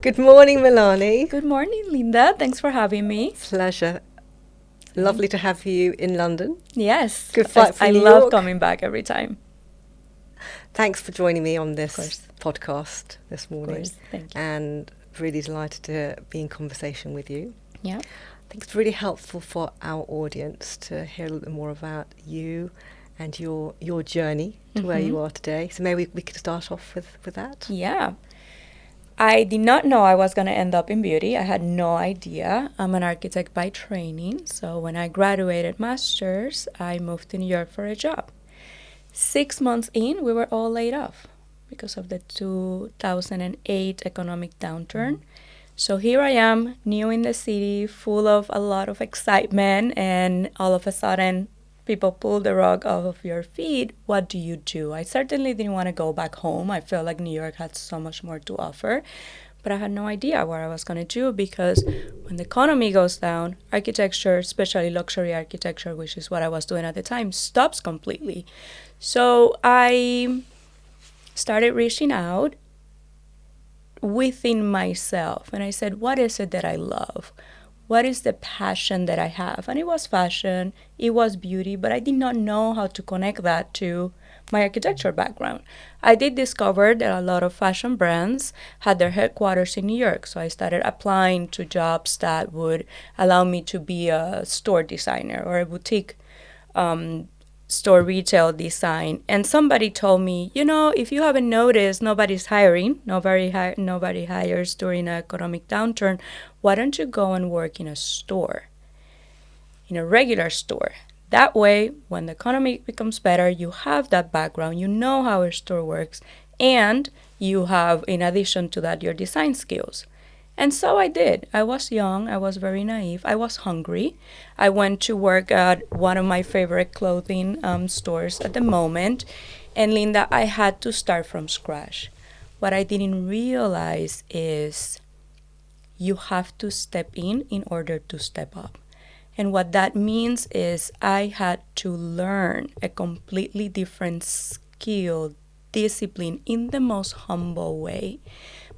Good morning, Milanie. Good morning, Linda. Thanks for having me. Pleasure. Lovely to have you in London. Yes, Good flight I from New love York. coming back every time. Thanks for joining me on Of this course, podcast this of morning. course. Thank you. And really delighted to be in conversation with you. Yeah. I think it's really helpful for our audience to hear a little bit more about you and your journey to where you are today. So maybe we could start off with that. Yeah. I did not know I was going to end up in beauty. I had no idea. I'm an architect by training. So when I graduated master's, I moved to New York for a job. 6 months in, we were all laid off because of the 2008 economic downturn. So here I am, new in the city, full of a lot of excitement, and all of a sudden, people pull the rug off of your feet. What do you do? I certainly didn't want to go back home. I felt like New York had so much more to offer, but I had no idea what I was going to do because when the economy goes down, architecture, especially luxury architecture, which is what I was doing at the time, stops completely. So I started reaching out within myself. And I said, what is it that I love? What is the passion that I have? And it was fashion, it was beauty, but I did not know how to connect that to my architecture background. I did discover that a lot of fashion brands had their headquarters in New York. So I started applying to jobs that would allow me to be a store designer or a boutique store retail design. And somebody told me, if you haven't noticed, nobody's hiring. Nobody hires during an economic downturn. Why don't you go and work in a store, in a regular store? That way, when the economy becomes better, you have that background, you know how a store works, and you have, in addition to that, your design skills. And so I did. I was young. I was very naive. I was hungry. I went to work at one of my favorite clothing stores at the moment. And Linda, I had to start from scratch. What I didn't realize is you have to step in order to step up. And what that means is I had to learn a completely different skill, discipline in the most humble way.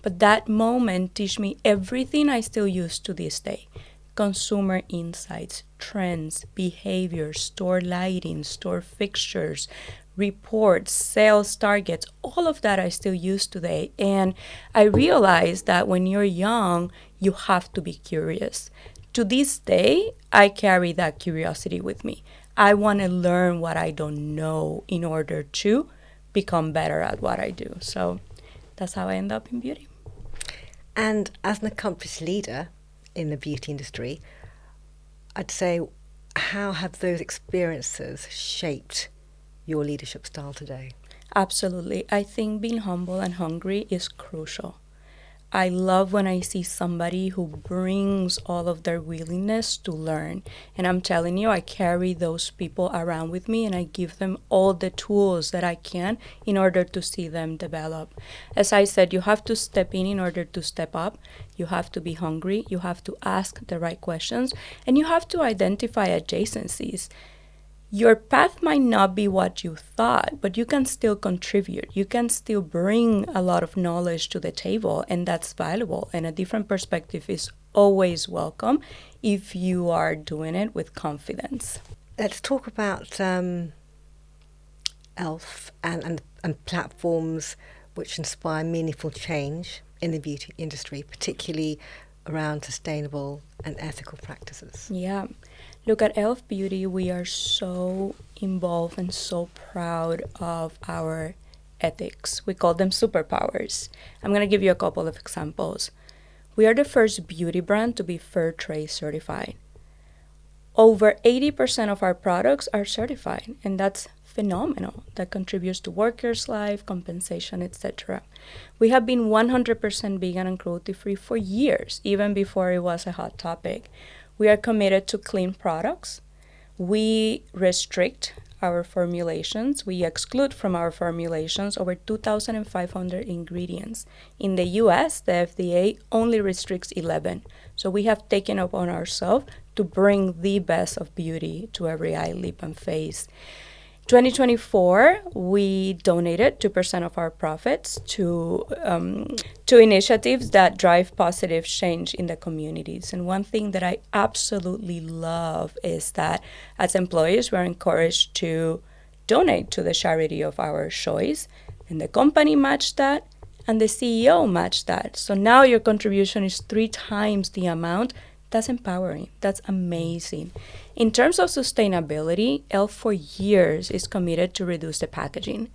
But that moment teach me everything I still use to this day. Consumer insights, trends, behavior, store lighting, store fixtures, reports, sales targets, all of that I still use today. And I realized that when you're young, you have to be curious. To this day, I carry that curiosity with me. I want to learn what I don't know in order to become better at what I do. So that's how I end up in beauty. And as an accomplished leader in the beauty industry, I'd say, how have those experiences shaped your leadership style today? Absolutely. I think being humble and hungry is crucial. I love when I see somebody who brings all of their willingness to learn. And I'm telling you, I carry those people around with me and I give them all the tools that I can in order to see them develop. As I said, you have to step in order to step up. You have to be hungry. You have to ask the right questions. And you have to identify adjacencies. Your path might not be what you thought, but you can still contribute. You can still bring a lot of knowledge to the table, and that's valuable. And a different perspective is always welcome if you are doing it with confidence. Let's talk about ELF and platforms which inspire meaningful change in the beauty industry, particularly around sustainable and ethical practices. Yeah. Look, at Elf Beauty, we are so involved and so proud of our ethics. We call them superpowers. I'm going to give you a couple of examples. We are the first beauty brand to be fair trade certified. Over 80% of our products are certified, and that's phenomenal. That contributes to workers' life, compensation, etc. We have been 100% vegan and cruelty-free for years, even before it was a hot topic. We are committed to clean products. We restrict our formulations. We exclude from our formulations over 2,500 ingredients. In the US, the FDA only restricts 11. So we have taken upon ourselves to bring the best of beauty to every eye, lip, and face. 2024, we donated 2% of our profits to initiatives that drive positive change in the communities. And one thing that I absolutely love is that as employees, we're encouraged to donate to the charity of our choice, and the company matched that, and the CEO matched that. So now your contribution is 3 times the amount. That's empowering. That's amazing. In terms of sustainability, ELF for years is committed to reduce the packaging.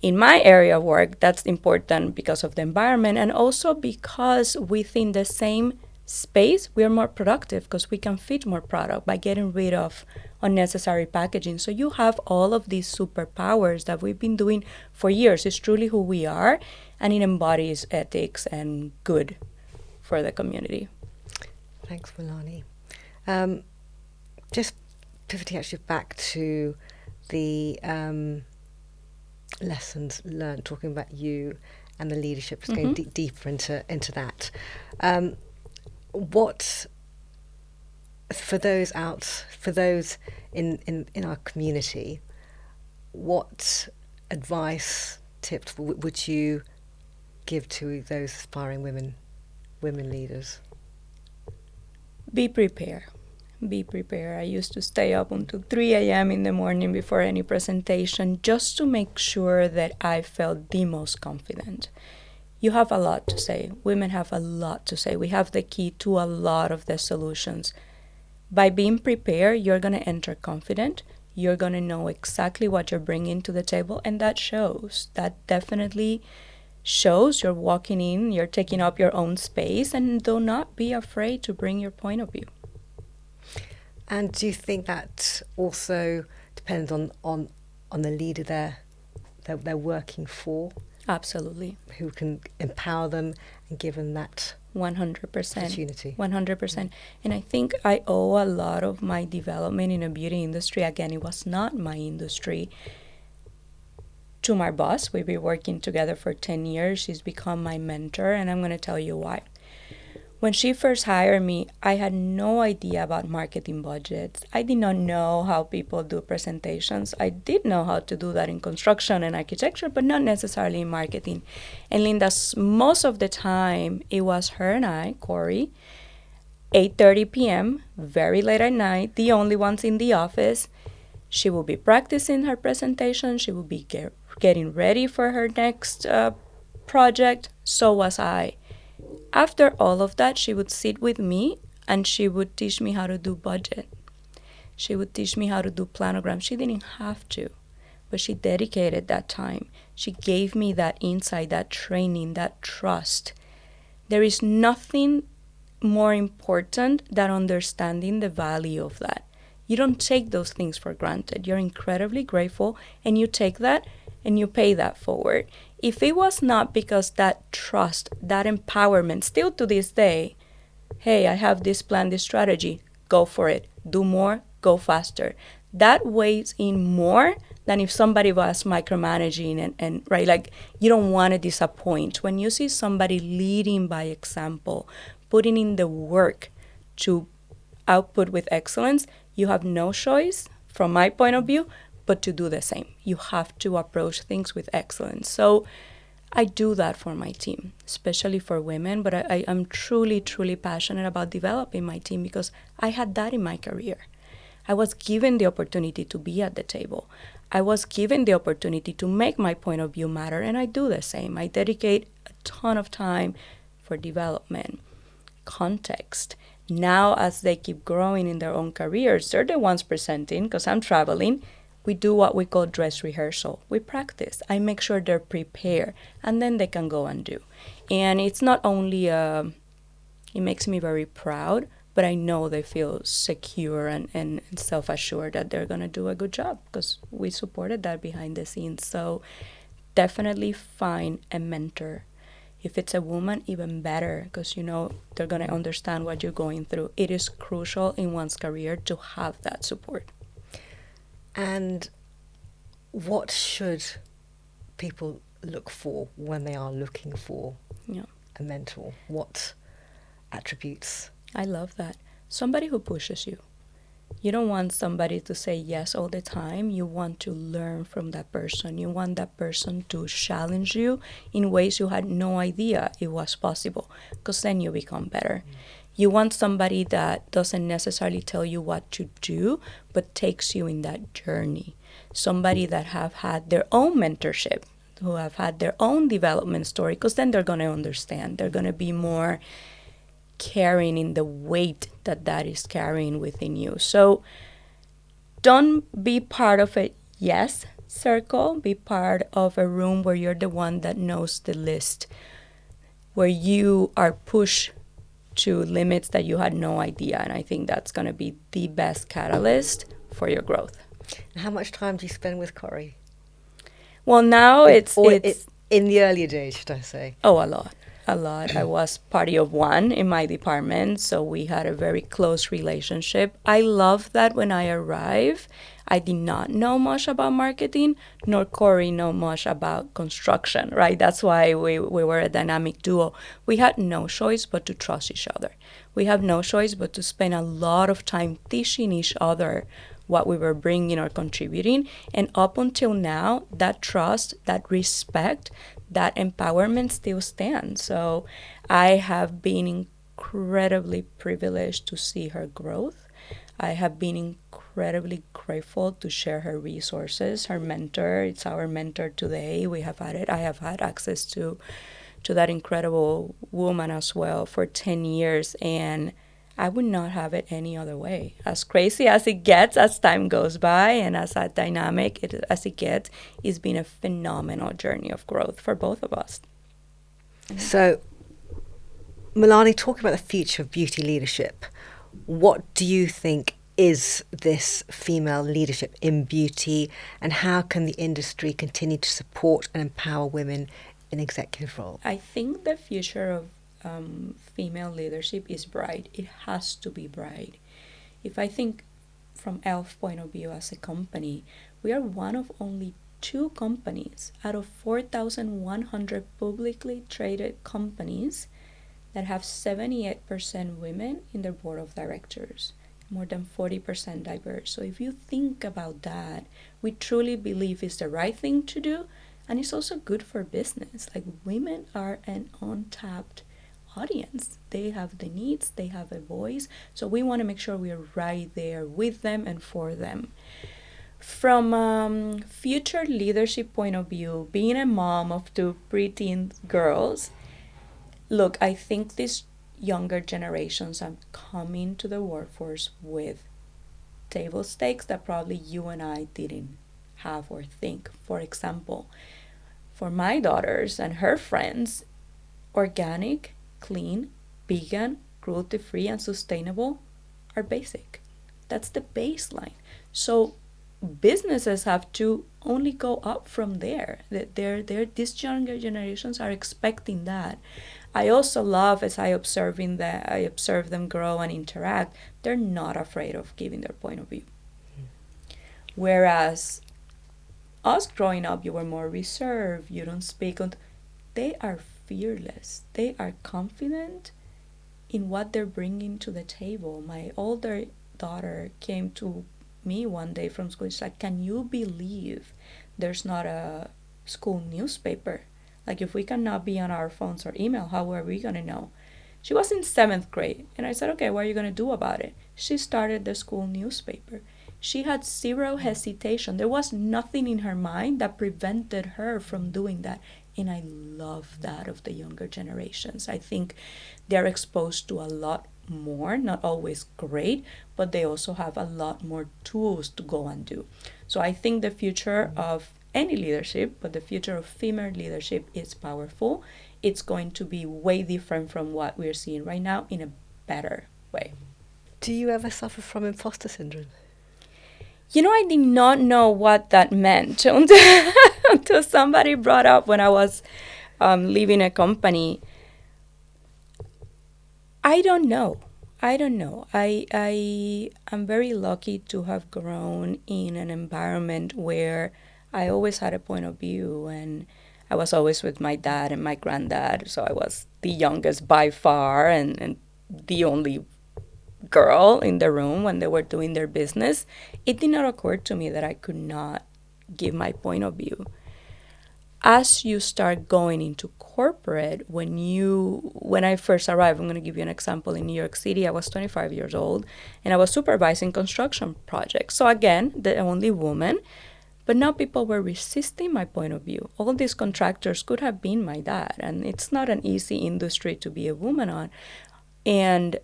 In my area of work, that's important because of the environment and also because within the same space, we are more productive because we can fit more product by getting rid of unnecessary packaging. So you have all of these superpowers that we've been doing for years. It's truly who we are, and it embodies ethics and good for the community. Thanks, Milanie. Just pivoting actually back to the lessons learned, talking about you and the leadership, just going deeper into that. What for those in our community, what advice, tips would you give to those aspiring women leaders? Be prepared. Be prepared. I used to stay up until 3 a.m. in the morning before any presentation just to make sure that I felt the most confident. You have a lot to say. Women have a lot to say. We have the key to a lot of the solutions. By being prepared, you're going to enter confident. You're going to know exactly what you're bringing to the table, and that shows. That definitely shows you're walking in, you're taking up your own space, and do not be afraid to bring your point of view. And do you think that also depends on the leader they're working for? Absolutely. Who can empower them and give them that 100% opportunity. 100%. And I think I owe a lot of my development in the beauty industry. Again, it was not my industry. To my boss, we've been working together for 10 years. She's become my mentor, and I'm going to tell you why. When she first hired me, I had no idea about marketing budgets. I did not know how people do presentations. I did know how to do that in construction and architecture, but not necessarily in marketing. And Linda, most of the time, it was her and I, Corey, 8:30 p.m., very late at night, the only ones in the office. She will be practicing her presentation. She will be getting ready for her next project. So was I. After all of that, she would sit with me and she would teach me how to do budget. She would teach me how to do planogram. She didn't have to, but she dedicated that time. She gave me that insight, that training, that trust. There is nothing more important than understanding the value of that. You don't take those things for granted. You're incredibly grateful, and you take that and you pay that forward. If it was not because that trust, that empowerment, still to this day, hey, I have this plan, this strategy, go for it, do more, go faster. That weighs in more than if somebody was micromanaging and right, like you don't want to disappoint. When you see somebody leading by example, putting in the work to output with excellence, you have no choice, from my point of view, but to do the same. You have to approach things with excellence. So I do that for my team, especially for women, but I am truly, truly passionate about developing my team because I had that in my career. I was given the opportunity to be at the table. I was given the opportunity to make my point of view matter, and I do the same. I dedicate a ton of time for development, context. Now, as they keep growing in their own careers, they're the ones presenting because I'm traveling. We do what we call dress rehearsal. We practice. I make sure they're prepared, and then they can go and do. And it's not only, it makes me very proud, but I know they feel secure and self-assured that they're going to do a good job because we supported that behind the scenes. So definitely find a mentor. If it's a woman, even better because, they're going to understand what you're going through. It is crucial in one's career to have that support. And what should people look for when they are looking for a mentor? What attributes? I love that. Somebody who pushes you. You don't want somebody to say yes all the time. You want to learn from that person. You want that person to challenge you in ways you had no idea it was possible, because then you become better. You want somebody that doesn't necessarily tell you what to do, but takes you in that journey. Somebody that have had their own mentorship, who have had their own development story, because then they're going to understand. They're going to be more carrying in the weight that that is carrying within you. So don't be part of a yes circle. Be part of a room where you're the one that knows the list, where you are pushed to limits that you had no idea. And I think that's going to be the best catalyst for your growth. How much time do you spend with Corey? Well, now it's in the earlier days, should I say? Oh, a lot. A lot. I was party of one in my department, so we had a very close relationship. I love that when I arrived, I did not know much about marketing, nor Corey know much about construction, right? That's why we were a dynamic duo. We had no choice but to trust each other. We have no choice but to spend a lot of time teaching each other what we were bringing or contributing. And up until now, that trust, that respect, that empowerment still stands. So I have been incredibly privileged to see her growth. I have been incredibly grateful to share her resources. Her mentor, it's our mentor today. I have had access to that incredible woman as well for 10 years, and I would not have it any other way. As crazy as it gets as time goes by, and as dynamic as it gets, it's been a phenomenal journey of growth for both of us. So, Milanie, talking about the future of beauty leadership, what do you think is this female leadership in beauty, and how can the industry continue to support and empower women in executive roles? I think the future of female leadership is bright. It has to be bright. If I think from e.l.f. point of view as a company, we are one of only 2 companies out of 4,100 publicly traded companies that have 78% women in their board of directors, more than 40% diverse. So if you think about that, we truly believe it's the right thing to do, and it's also good for business. Like, women are an untapped audience. They have the needs, they have a voice, so we want to make sure we are right there with them and for them. From future leadership point of view, being a mom of 2 preteen girls, look, I think these younger generations are coming to the workforce with table stakes that probably you and I didn't have or think. For example, for my daughters and her friends, organic, clean, vegan, cruelty-free, and sustainable are basic. That's the baseline. So businesses have to only go up from there. These younger generations are expecting that. I also love, as I observe them grow and interact, they're not afraid of giving their point of view. Whereas us growing up, you were more reserved, you don't speak on. They are fearless. They are confident in what they're bringing to the table. My older daughter came to me one day from school. She's like, can you believe there's not a school newspaper? Like, if we cannot be on our phones or email, how are we going to know? She was in 7th grade. And I said, okay, what are you going to do about it? She started the school newspaper. She had zero hesitation. There was nothing in her mind that prevented her from doing that. And I love that of the younger generations. I think they're exposed to a lot more, not always great, but they also have a lot more tools to go and do. So I think the future of any leadership, but the future of female leadership is powerful. It's going to be way different from what we're seeing right now in a better way. Do you ever suffer from imposter syndrome? I did not know what that meant until somebody brought up when I was leaving a company. I don't know. I am very lucky to have grown in an environment where I always had a point of view, and I was always with my dad and my granddad, so I was the youngest by far and the only girl in the room when they were doing their business, it did not occur to me that I could not give my point of view. As you start going into corporate, when I first arrived, I'm going to give you an example. In New York City, I was 25 years old and I was supervising construction projects. So again, the only woman, but now people were resisting my point of view. All these contractors could have been my dad, and it's not an easy industry to be a woman on. And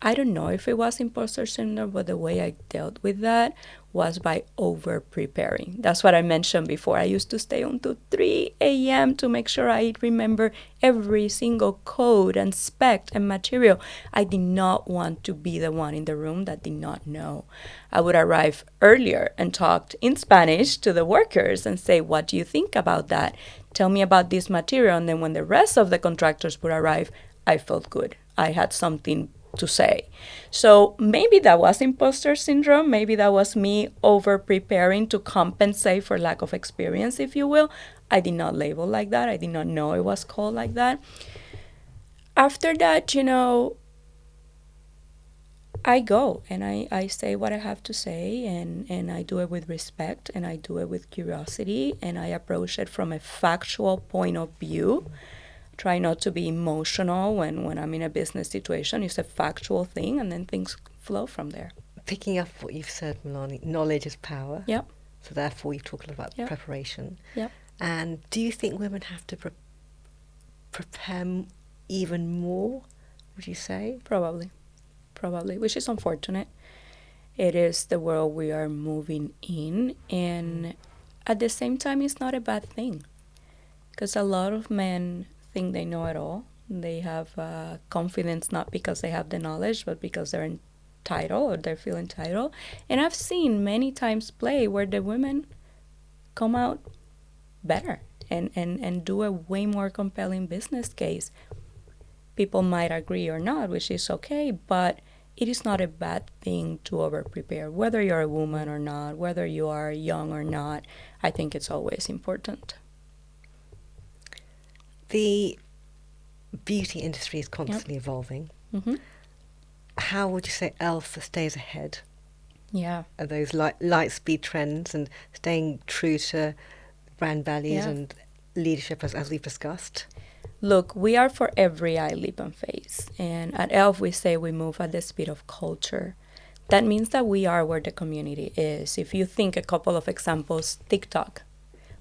I don't know if it was imposter syndrome, but the way I dealt with that was by over preparing. That's what I mentioned before. I used to stay until 3 a.m. to make sure I remember every single code and spec and material. I did not want to be the one in the room that did not know. I would arrive earlier and talk in Spanish to the workers and say, what do you think about that? Tell me about this material. And then when the rest of the contractors would arrive, I felt good. I had something to say. So maybe that was imposter syndrome. Maybe that was me over preparing to compensate for lack of experience, if you will. I did not label like that. I did not know it was called like that. After that, I go and I say what I have to say, and I do it with respect, and I do it with curiosity, and I approach it from a factual point of view. Try not to be emotional when I'm in a business situation. It's a factual thing, and then things flow from there. Picking up what you've said, Milanie, knowledge is power. Yep. So therefore, you've talked about preparation. Yep. And do you think women have to prepare even more, would you say? Probably, which is unfortunate. It is the world we are moving in, and at the same time, it's not a bad thing, because a lot of men think they know it all. They have confidence not because they have the knowledge, but because they're entitled or they feel entitled. And I've seen many times play where the women come out better and do a way more compelling business case. People might agree or not, which is okay, but it is not a bad thing to over-prepare. Whether you're a woman or not, whether you are young or not, I think it's always important. The beauty industry is constantly evolving. Mm-hmm. How would you say Elf stays ahead of those light speed trends and staying true to brand values and leadership as we've discussed? Look, we are for every eye, lip, and face. And at Elf, we say we move at the speed of culture. That means that we are where the community is. If you think a couple of examples, TikTok.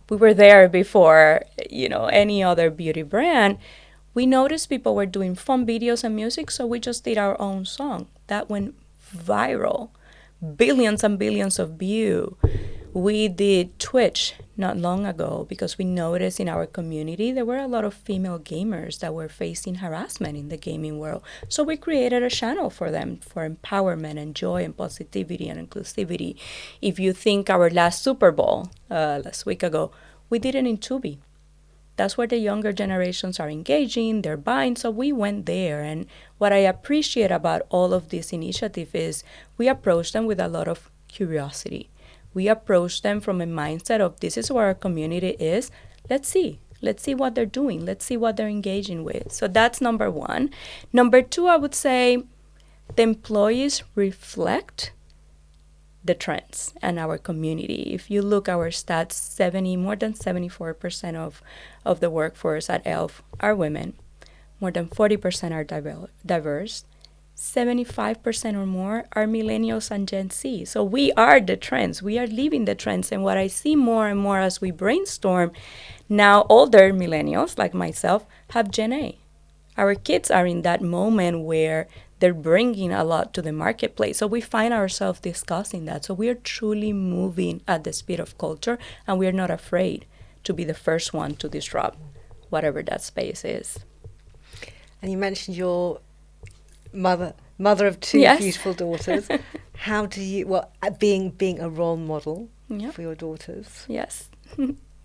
We were there before, any other beauty brand. We noticed people were doing fun videos and music, so we just did our own song. That went viral. Billions and billions of views. We did Twitch not long ago because we noticed in our community there were a lot of female gamers that were facing harassment in the gaming world. So we created a channel for them for empowerment and joy and positivity and inclusivity. If you think our last Super Bowl, last week ago, we did it in Tubi. That's where the younger generations are engaging, they're buying, so we went there. And what I appreciate about all of this initiative is we approach them with a lot of curiosity. We approach them from a mindset of this is where our community is. Let's see what they're doing. Let's see what they're engaging with. So that's number one. Number two, I would say the employees reflect the trends and our community. If you look our stats, more than 74% of the workforce at ELF are women. More than 40% are diverse. 75% or more are millennials and Gen Z. So we are the trends. We are living the trends. And what I see more and more as we brainstorm, now older millennials like myself have Gen A. Our kids are in that moment where they're bringing a lot to the marketplace. So we find ourselves discussing that. So we are truly moving at the speed of culture, and we are not afraid to be the first one to disrupt whatever that space is. And you mentioned your mother of two beautiful daughters. How do you, being a role model for your daughters? Yes.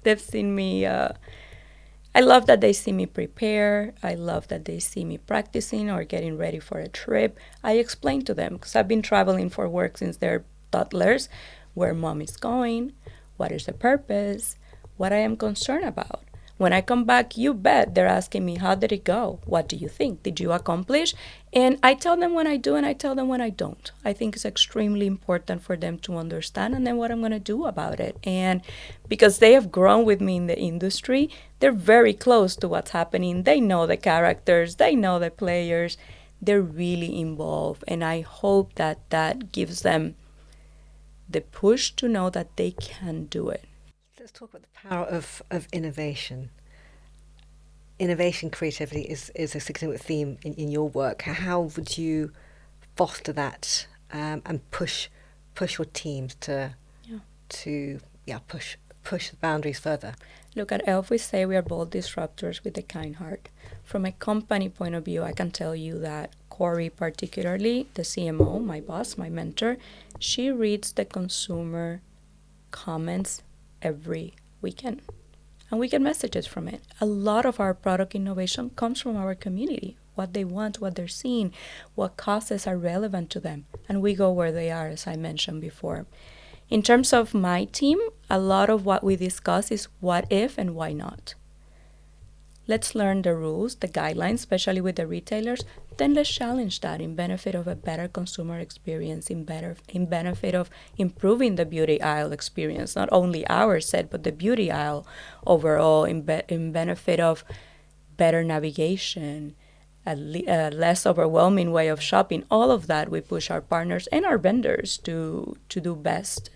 They've seen me, I love that they see me prepare. I love that they see me practicing or getting ready for a trip. I explain to them, because I've been traveling for work since they're toddlers, where mom is going, what is the purpose, what I am concerned about. When I come back, you bet they're asking me, how did it go? What do you think? Did you accomplish? And I tell them when I do and I tell them when I don't. I think it's extremely important for them to understand and then what I'm going to do about it. And because they have grown with me in the industry, they're very close to what's happening. They know the characters, they know the players. They're really involved. And I hope that that gives them the push to know that they can do it. Let's talk about the power of innovation. Innovation, creativity is a significant theme in your work. How would you foster that and push your teams to push the boundaries further? Look, at ELF, we say we are bold disruptors with a kind heart. From a company point of view, I can tell you that Corey, particularly the CMO, my boss, my mentor, she reads the consumer comments every weekend. And we get messages from it. A lot of our product innovation comes from our community, what they want, what they're seeing, what causes are relevant to them. And we go where they are, as I mentioned before. In terms of my team, a lot of what we discuss is what if and why not. Let's learn the rules, the guidelines, especially with the retailers. Then let's challenge that in benefit of a better consumer experience, in benefit of improving the beauty aisle experience, not only our set, but the beauty aisle overall, in benefit of better navigation, a less overwhelming way of shopping. All of that we push our partners and our vendors to do best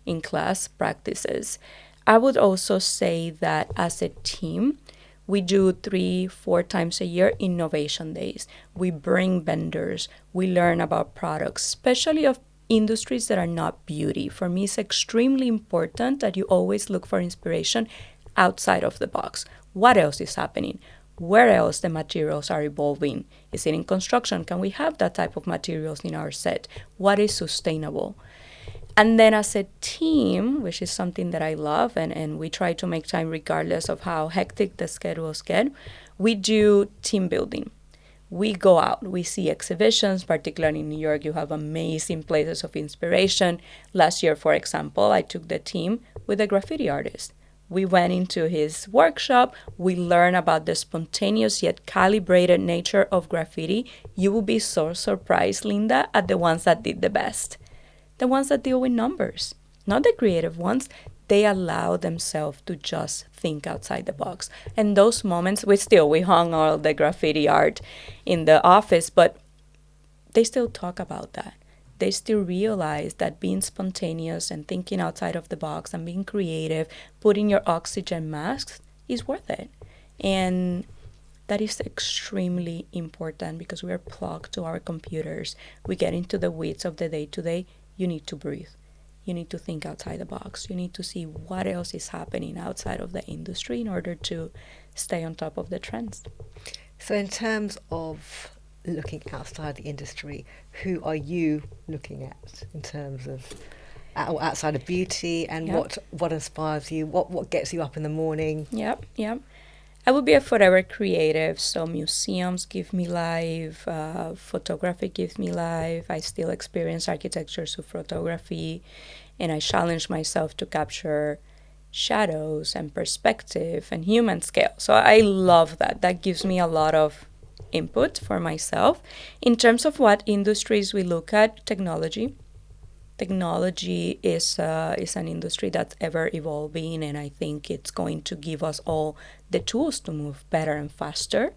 in class practices. I would also say that as a team, we do 3-4 times a year innovation days. We bring vendors. We learn about products, especially of industries that are not beauty. For me, it's extremely important that you always look for inspiration outside of the box. What else is happening? Where else the materials are evolving? Is it in construction? Can we have that type of materials in our set? What is sustainable? And then as a team, which is something that I love, and we try to make time regardless of how hectic the schedules get, we do team building. We go out, we see exhibitions, particularly in New York, you have amazing places of inspiration. Last year, for example, I took the team with a graffiti artist. We went into his workshop. We learned about the spontaneous yet calibrated nature of graffiti. You will be so surprised, Linda, at the ones that did the best. The ones that deal with numbers, not the creative ones. They allow themselves to just think outside the box. And those moments, we hung all the graffiti art in the office, but they still talk about that. They still realize that being spontaneous and thinking outside of the box and being creative, putting your oxygen masks is worth it. And that is extremely important because we are plugged to our computers. We get into the weeds of the day-to-day. You need to breathe. You need to think outside the box. You need to see what else is happening outside of the industry in order to stay on top of the trends. So in terms of looking outside the industry, who are you looking at in terms of outside of beauty, and what inspires you? What gets you up in the morning? Yep. I will be a forever creative, so museums give me life, photography gives me life. I still experience architecture through photography, and I challenge myself to capture shadows and perspective and human scale. So I love that. That gives me a lot of input for myself. In terms of what industries we look at, technology. Technology is an industry that's ever evolving, and I think it's going to give us all the tools to move better and faster.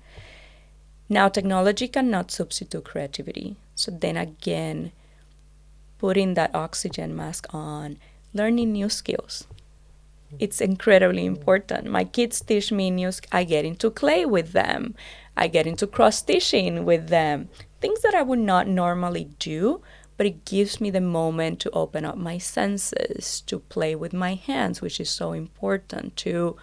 Now, technology cannot substitute creativity. So then again, putting that oxygen mask on, learning new skills. It's incredibly important. My kids teach me new skills. I get into clay with them. I get into cross-stitching with them. Things that I would not normally do, but it gives me the moment to open up my senses, to play with my hands, which is so important, to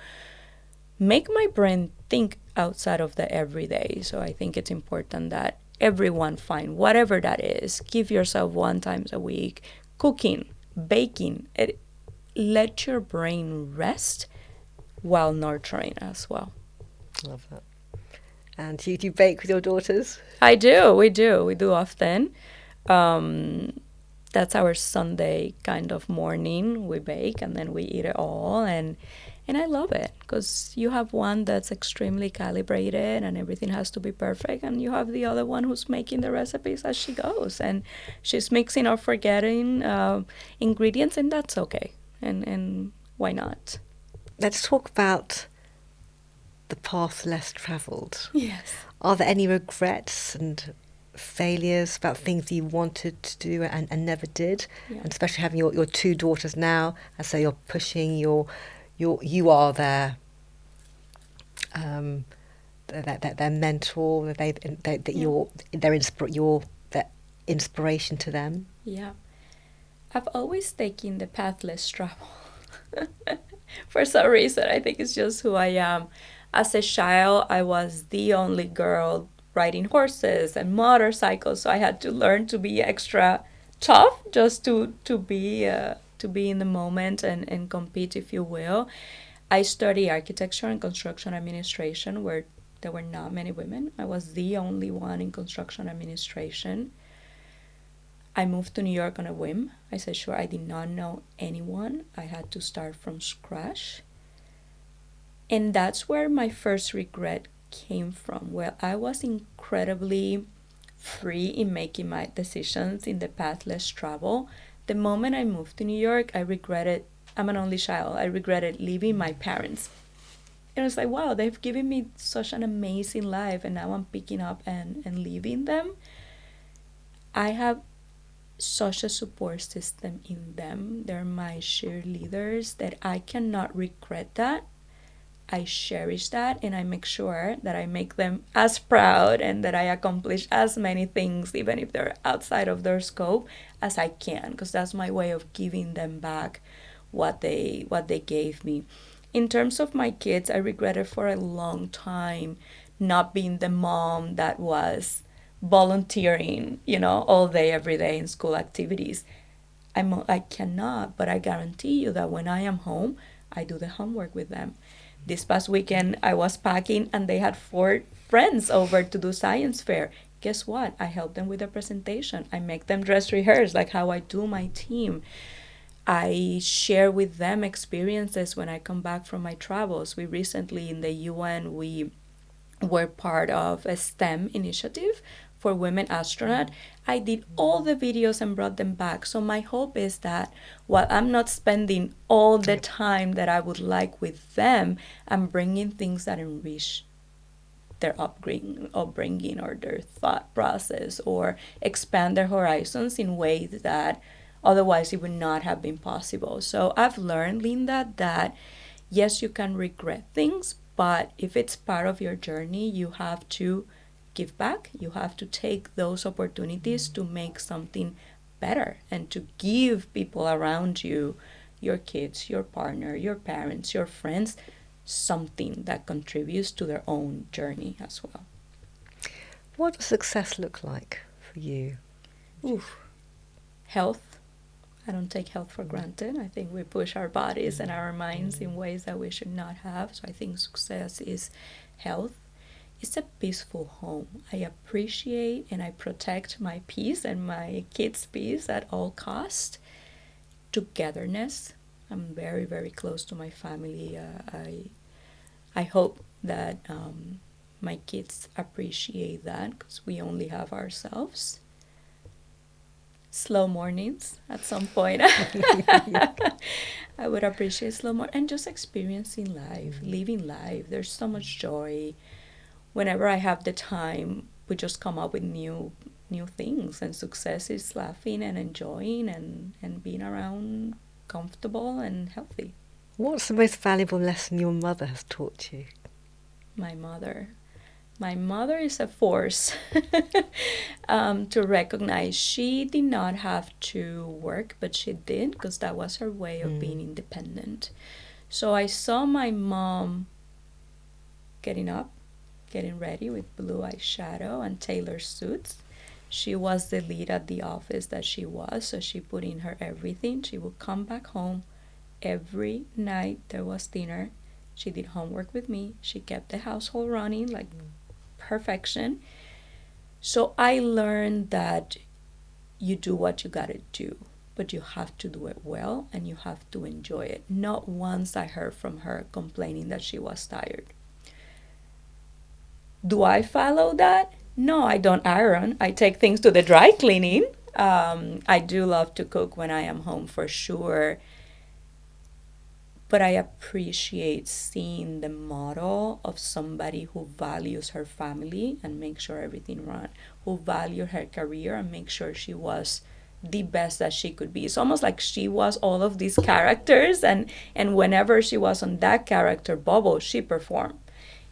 make my brain think outside of the everyday. So I think it's important that everyone find whatever that is. Give yourself 1 time a week. Cooking, baking. Let your brain rest while nurturing as well. Love that. And do you bake with your daughters? I do. We do often. that's our Sunday kind of morning. We bake and then we eat it all, and I love it because you have one that's extremely calibrated and everything has to be perfect, and you have the other one who's making the recipes as she goes, and she's mixing or forgetting ingredients, and that's okay. And why not? Let's talk about the path less travelled. Yes. Are there any regrets and failures about things you wanted to do and never did? Yeah. And especially having your two daughters now, and so you're pushing you are their their mentor. You're their inspiration to them. Yeah. I've always taken the path less travel. For some reason, I think it's just who I am. As a child, I was the only girl riding horses and motorcycles, so I had to learn to be extra tough just to be in the moment and compete, if you will. I studied architecture and construction administration, where there were not many women. I was the only one in construction administration. I moved to New York on a whim. I said, sure, I did not know anyone. I had to start from scratch. And that's where my first regret came from. Well, I was incredibly free in making my decisions in the path less travel. The moment I moved to New York, I regretted, I'm an only child, I regretted leaving my parents. And it was like, wow, they've given me such an amazing life, and now I'm picking up and leaving them. I have such a support system in them. They're my cheerleaders that I cannot regret that. I cherish that, and I make sure that I make them as proud and that I accomplish as many things, even if they're outside of their scope, as I can, because that's my way of giving them back what they gave me. In terms of my kids, I regretted for a long time not being the mom that was volunteering, all day, every day in school activities. I cannot, but I guarantee you that when I am home, I do the homework with them. This past weekend, I was packing and they had 4 friends over to do science fair. Guess what? I help them with the presentation. I make them dress rehearse like how I do my team. I share with them experiences when I come back from my travels. We recently in the UN, we were part of a STEM initiative for women astronaut. I did all the videos and brought them back. So my hope is that while I'm not spending all the time that I would like with them, I'm bringing things that enrich their upbringing or their thought process, or expand their horizons in ways that otherwise it would not have been possible. So I've learned, Linda, that yes, you can regret things, but if it's part of your journey, you have to give back. You have to take those opportunities to make something better and to give people around you, your kids, your partner, your parents, your friends, something that contributes to their own journey as well. What does success look like for you? Oof. Health. I don't take health for granted. I think we push our bodies and our minds in ways that we should not have. So I think success is health. It's a peaceful home. I appreciate and I protect my peace and my kids' peace at all cost. Togetherness. I'm very, very close to my family. I hope that my kids appreciate that, because we only have ourselves. Slow mornings at some point. I would appreciate slow morning and just experiencing life, living life. There's so much joy. Whenever I have the time, we just come up with new things, and success is laughing and enjoying and being around comfortable and healthy. What's the most valuable lesson your mother has taught you? My mother. My mother is a force to recognize. She did not have to work, but she did, because that was her way of being independent. So I saw my mom getting up, getting ready with blue eyeshadow and tailored suits. She was the lead at the office that she was, so she put in her everything. She would come back home. Every night there was dinner. She did homework with me. She kept the household running like perfection. So I learned that you do what you gotta do, but you have to do it well and you have to enjoy it. Not once I heard from her complaining that she was tired. Do I follow that? No, I don't iron. I take things to the dry cleaning. I do love to cook when I am home for sure. But I appreciate seeing the model of somebody who values her family and makes sure everything run, who valued her career and make sure she was the best that she could be. It's almost like she was all of these characters, and whenever she was on that character bubble, she performed.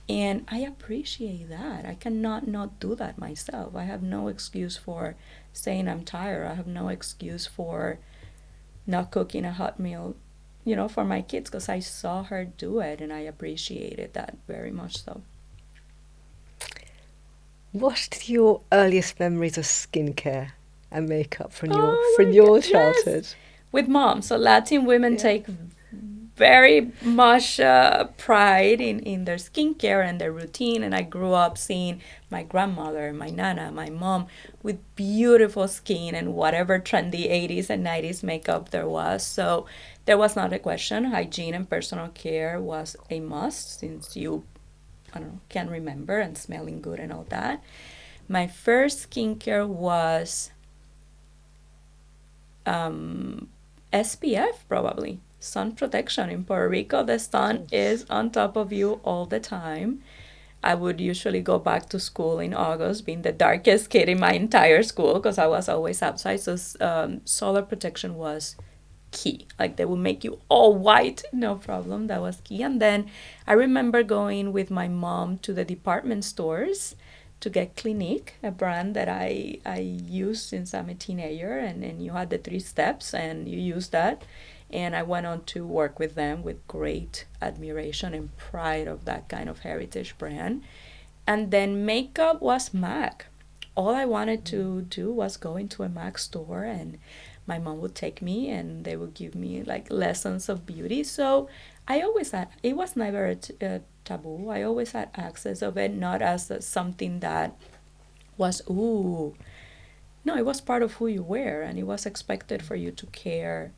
And I appreciate that. I cannot not do that myself. I have no excuse for saying I'm tired. I have no excuse for not cooking a hot meal, for my kids, because I saw her do it and I appreciated that very much so. What are your earliest memories of skincare and makeup from your childhood? Yes. With mom. So Latin women take very much pride in their skincare and their routine. And I grew up seeing my grandmother, my nana, my mom with beautiful skin and whatever trendy 80s and 90s makeup there was. So there was not a question. Hygiene and personal care was a must since you, I don't know, can remember, and smelling good and all that. My first skincare was SPF, probably. Sun protection. In Puerto Rico, the sun is on top of you all the time. I would usually go back to school in August, being the darkest kid in my entire school because I was always outside. So solar protection was key. Like they would make you all white, no problem. That was key. And then I remember going with my mom to the department stores to get Clinique, a brand that I used since I'm a teenager. And you had the 3 steps and you use that. And I went on to work with them with great admiration and pride of that kind of heritage brand. And then makeup was MAC. All I wanted to do was go into a MAC store, and my mom would take me and they would give me like lessons of beauty. So I always had, it was never a taboo. I always had access of it, not as something that was, ooh. No, it was part of who you were, and it was expected for you to care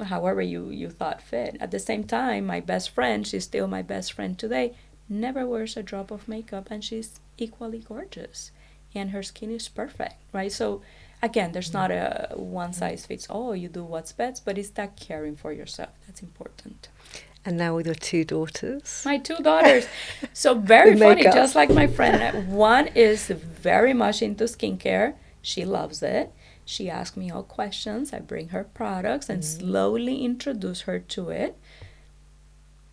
however you thought fit. At the same time, my best friend, she's still my best friend today, never wears a drop of makeup, and she's equally gorgeous. And her skin is perfect, right? So again, there's not a one size fits all. You do what's best, but it's that caring for yourself that's important. And now with your 2 daughters? My 2 daughters. So very funny, just like my friend. One is very much into skincare. She loves it. She asks me all questions. I bring her products and slowly introduce her to it.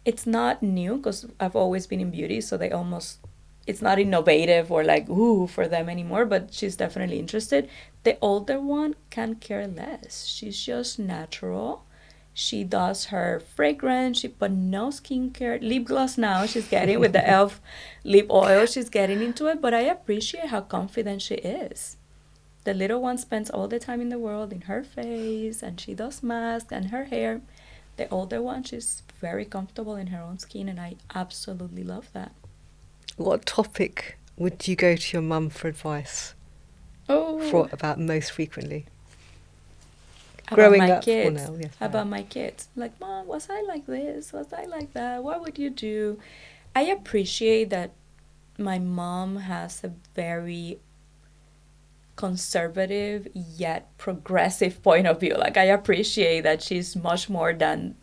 It's not new because I've always been in beauty, so it's not innovative or like, ooh, for them anymore, but she's definitely interested. The older one can care less. She's just natural. She does her fragrance, but no skincare. Lip gloss now, she's getting with the e.l.f. lip oil, she's getting into it, but I appreciate how confident she is. The little one spends all the time in the world in her face, and she does masks and her hair. The older one, she's very comfortable in her own skin, and I absolutely love that. What topic would you go to your mum for advice about most frequently? Growing up, kids. Well, now, yes, about my kids. Like, Mom, was I like this? Was I like that? What would you do? I appreciate that my mom has a very conservative yet progressive point of view. Like I appreciate that she's much more than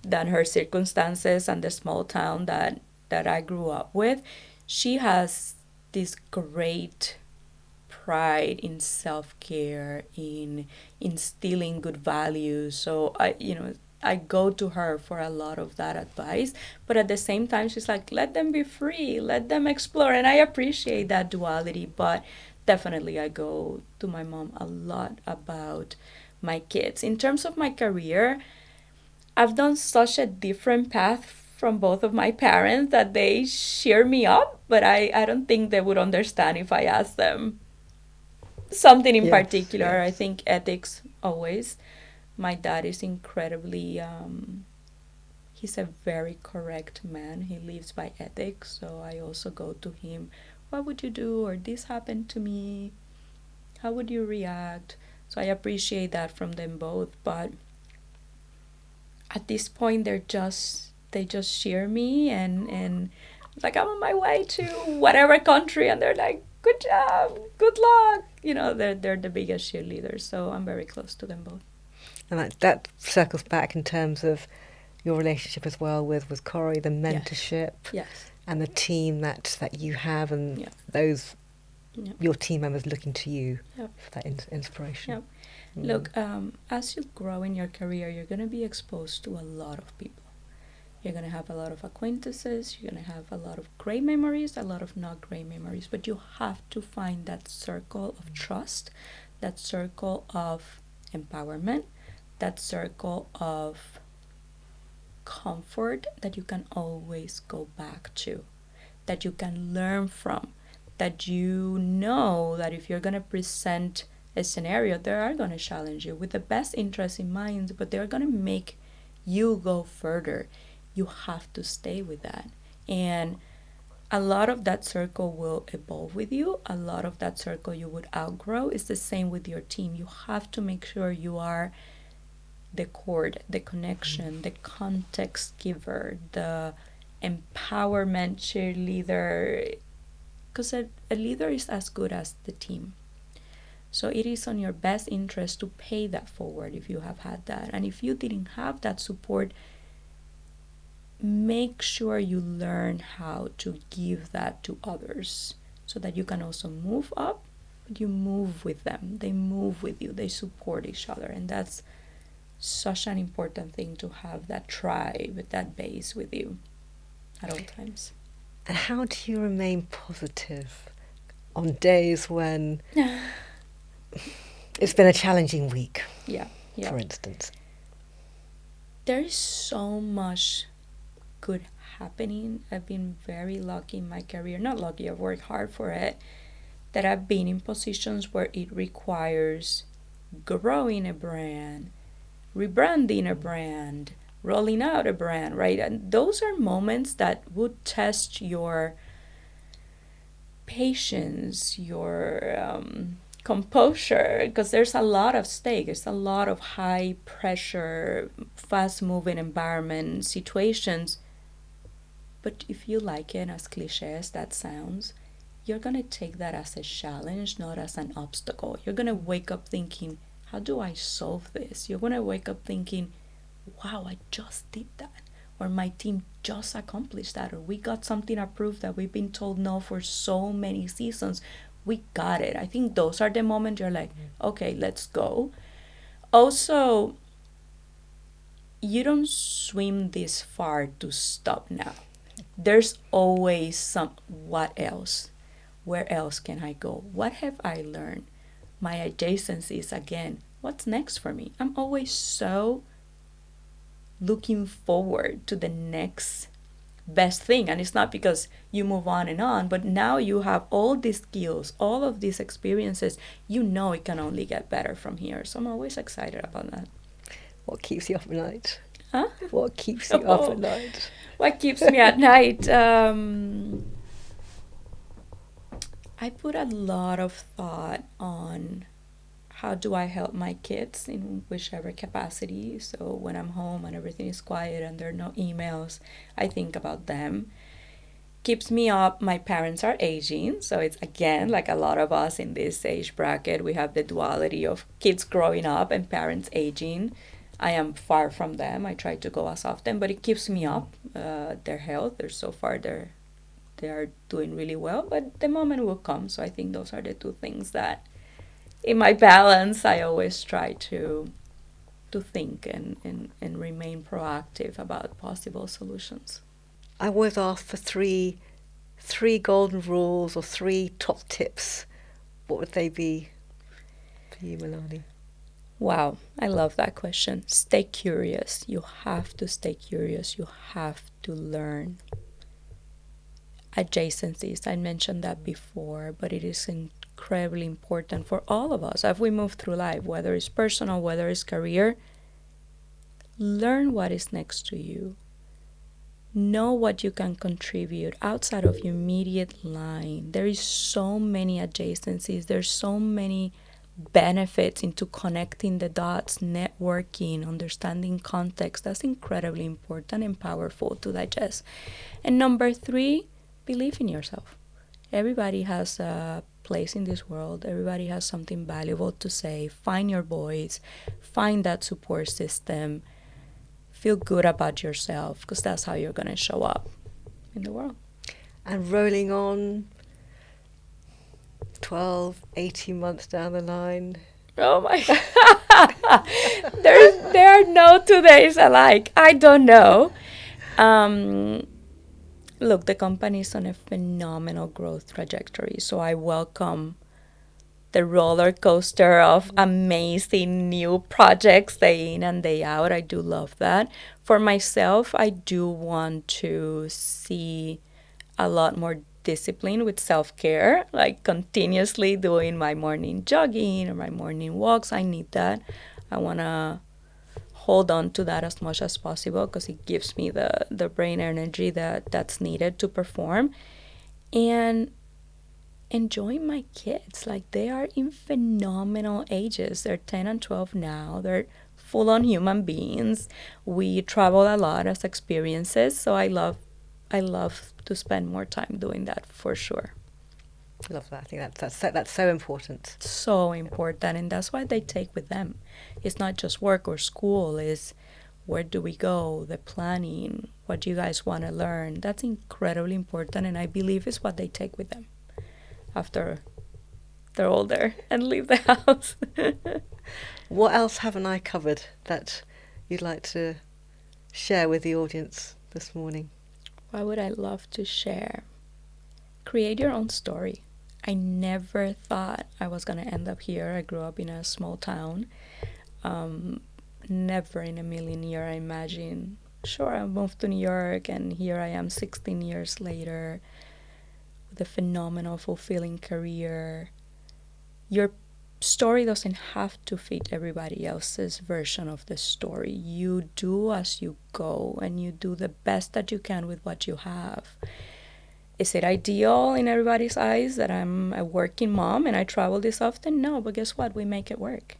her circumstances and the small town that I grew up with. She has this great pride in self-care, in instilling good values. So I go to her for a lot of that advice, but at the same time she's like, let them be free, let them explore, and I appreciate that duality. But definitely I go to my mom a lot about my kids. In terms of my career, I've done such a different path from both of my parents that they cheer me up, but I don't think they would understand if I asked them something in particular. Yes. I think ethics always. My dad is incredibly, he's a very correct man. He lives by ethics, so I also go to him, what would you do, or this happened to me, How would you react? So I appreciate that from them both, but at this point they just cheer me, and like I'm on my way to whatever country, and they're like, good job, good luck. They're the biggest cheerleaders, so I'm very close to them both. And that circles back in terms of your relationship as well with Corey, the mentorship, Yes. and the team that you have, and Yeah. those Yeah. your team members looking to you Yeah. for that inspiration. Yeah. Look, as you grow in your career, you're going to be exposed to a lot of people. You're going to have a lot of acquaintances. You're going to have a lot of great memories, a lot of not great memories. But you have to find that circle of trust, that circle of empowerment, that circle of comfort that you can always go back to, that you can learn from, that you know that if you're going to present a scenario, they are going to challenge you with the best interest in mind, but they're going to make you go further. You have to stay with that. And a lot of that circle will evolve with you. A lot of that circle you would outgrow. It's the same with your team. You have to make sure you are the cord, the connection, the context giver, the empowerment cheerleader. Because a leader is as good as the team. So it is on your best interest to pay that forward if you have had that. And if you didn't have that support, make sure you learn how to give that to others so that you can also move up, but you move with them. They move with you. They support each other. And that's such an important thing, to have that tribe, that base with you at all times. And how do you remain positive on days when it's been a challenging week, Yeah. for instance? There is so much good happening. I've been very lucky in my career. Not lucky, I've worked hard for it. That I've been in positions where it requires growing a brand, rebranding a brand, rolling out a brand, right? And those are moments that would test your patience, your composure, because there's a lot of stake. There's a lot of high pressure, fast moving environment situations. But if you like it, as cliche as that sounds, you're going to take that as a challenge, not as an obstacle. You're going to wake up thinking, how do I solve this? You're going to wake up thinking, wow, I just did that. Or my team just accomplished that. Or we got something approved that we've been told no for so many seasons. We got it. I think those are the moments you're like, okay, let's go. Also, you don't swim this far to stop now. There's always some, what else? Where else can I go? What have I learned? My adjacencies again. What's next for me? I'm always so looking forward to the next best thing. And it's not because you move on, but now you have all these skills, all of these experiences. You know it can only get better from here. So I'm always excited about that. What keeps you up at night? Huh? What keeps you up at night? What keeps me at night? I put a lot of thought on how do I help my kids in whichever capacity. So when I'm home and everything is quiet and there are no emails, I think about them. Keeps me up. My parents are aging, so it's again like a lot of us in this age bracket. We have the duality of kids growing up and parents aging. I am far from them. I try to go as often, but it keeps me up. Their health, they are doing really well, but the moment will come. So I think those are the two things that, in my balance, I always try to think and remain proactive about possible solutions. I always ask for three golden rules or 3 top tips. What would they be for you, Milanie? Wow, I love that question. Stay curious. You have to stay curious. You have to learn. Adjacencies, I mentioned that before, but it is incredibly important for all of us as we move through life, whether it's personal, whether it's career. Learn what is next to you. Know what you can contribute outside of your immediate line. There is so many adjacencies. There's so many benefits into connecting the dots, networking, understanding context. That's incredibly important and powerful to digest. And number 3, believe in yourself. Everybody has a place in this world. Everybody has something valuable to say. Find your voice. Find that support system. Feel good about yourself, because that's how you're going to show up in the world. And rolling on 12, 18 months down the line. Oh my God. There are no 2 days alike. I don't know. Look, the company is on a phenomenal growth trajectory, so I welcome the roller coaster of amazing new projects day in and day out. I do love that. For myself, I do want to see a lot more discipline with self-care, like continuously doing my morning jogging or my morning walks. I need that. I want to hold on to that as much as possible, because it gives me the brain energy that's needed to perform. And enjoying my kids. Like, they are in phenomenal ages. They're 10 and 12 now. They're full-on human beings. We travel a lot as experiences, so I love to spend more time doing that, for sure. Love that. I think that's so important. So important, and that's why they take with them. It's not just work or school. It's where do we go, the planning, what do you guys want to learn. That's incredibly important, and I believe it's what they take with them after they're older and leave the house. What else haven't I covered that you'd like to share with the audience this morning? What would I love to share? Create your own story. I never thought I was going to end up here. I grew up in a small town. Never in a million years I imagined. Sure, I moved to New York, and here I am 16 years later with a phenomenal, fulfilling career. Your story doesn't have to fit everybody else's version of the story. You do as you go, and you do the best that you can with what you have. Is it ideal in everybody's eyes that I'm a working mom and I travel this often? No, but guess what? We make it work.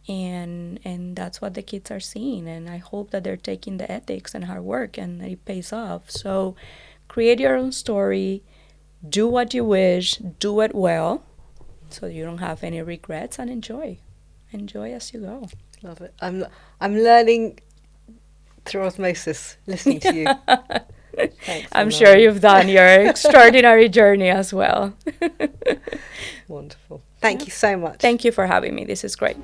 And that's what the kids are seeing. And I hope that they're taking the ethics and hard work, and it pays off. So create your own story. Do what you wish. Do it well, so you don't have any regrets, and enjoy. Enjoy as you go. Love it. I'm learning through osmosis, listening to you. Thanks, I'm Milanie. sure you've done your extraordinary journey as well. Wonderful. Thank you so much. Thank you for having me. This is great.